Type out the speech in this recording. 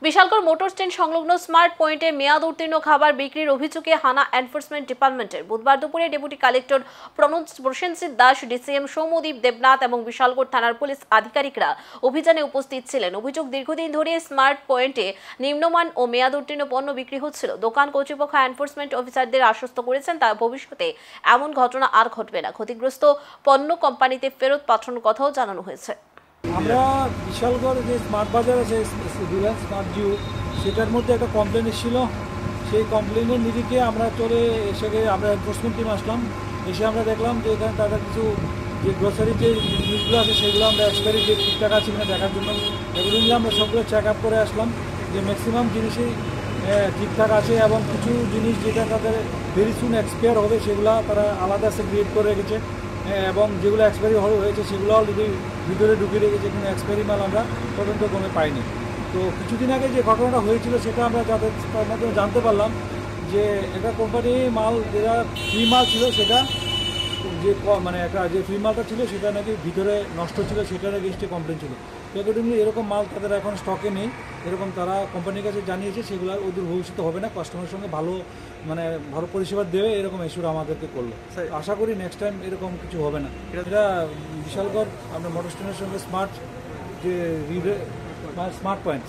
Bishalgarh motor stand সংলগ্ন smart পয়েন্টে মেয়াদ উত্তীর্ণ খাবার বিক্রির অভিযোগে হানা এনফোর্সমেন্ট ডিপার্টমেন্টের বুধবার দুপুরে deputy collector Prosenjit Das, DCM Soumyadip Debnath এবং বিশালগড় থানার পুলিশ আধিকারিকরা অভিযানে উপস্থিত ছিলেন। অভিযোগ, দীর্ঘদিন ধরে স্মার্ট পয়েন্টে নিম্নমান ও মেয়াদ উত্তীর্ণ পণ্য বিক্রি হচ্ছিল। দোকান কর্তৃপক্ষ এনফোর্সমেন্ট অফিসারদের আশ্বস্ত করেছেন তা ভবিষ্যতে এমন ঘটনা আর ঘটবে না। ক্ষতিগ্রস্ত পণ্য কোম্পানিতে ফেরত পাঠানোর কথাও জানানো হয়েছে। আমরা বিশালগড় যে স্মার্ট বাজার আছে, রিলায়েন্স স্মার্ট জিও, সেটার মধ্যে একটা কমপ্লেন এসেছিল। সেই কমপ্লেনের নিরিখে আমরা চলে এসে আমরা এনফোর্সমেন্ট টিম আসলাম। এসে আমরা দেখলাম যে এখানে তাদের কিছু যে গ্রোসারির যে জিনিসগুলো আছে সেগুলো আমরা এক্সপায়ারি যে ঠিকঠাক আছে কিনা দেখার জন্য এগুলো নিয়ে আমরা সবগুলো চেক আপ করে আসলাম যে ম্যাক্সিমাম জিনিসই ঠিকঠাক আছে এবং কিছু জিনিস যেটা তাদের ভেরি সুন এক্সপায়ার হবে সেগুলো তারা আলাদা সেগ্রিগেট করে রেখেছে এবং যেগুলো এক্সপায়ারি হয়েছে সেগুলো অলরেডি ভিতরে ঢুকিয়ে রেখেছে, কিন্তু এক্সপায়ারি মাল আমরা তদন্ত ক্রমে পাইনি। তো কিছুদিন আগে যে ঘটনাটা হয়েছিল সেটা আমরা যাদের মাধ্যমে জানতে পারলাম যে একটা কোম্পানি মাল যেটা ফ্রি মাল ছিল সেটা যে মানে একটা যে ফ্রি মালটা ছিল সেটা নাকি ভিতরে নষ্ট ছিল, সেটার এগেইনস্টে কমপ্লেন ছিল। তো অ্যাকর্ডিংলি এরকম মাল তাদের এখন স্টকে নেই, এরকম তারা কোম্পানির কাছে জানিয়েছে, সেগুলো ওদের ভবিষ্যতে হবে না, কাস্টমারের সঙ্গে ভালো পরিষেবা দেবে, এরকম এসুর আমাদেরকে করলো। আশা করি নেক্সট টাইম এরকম কিছু হবে না। এটা বিশালগড় আপনার মোটর স্ট্যান্ডের সঙ্গে স্মার্ট যে স্মার্ট পয়েন্ট।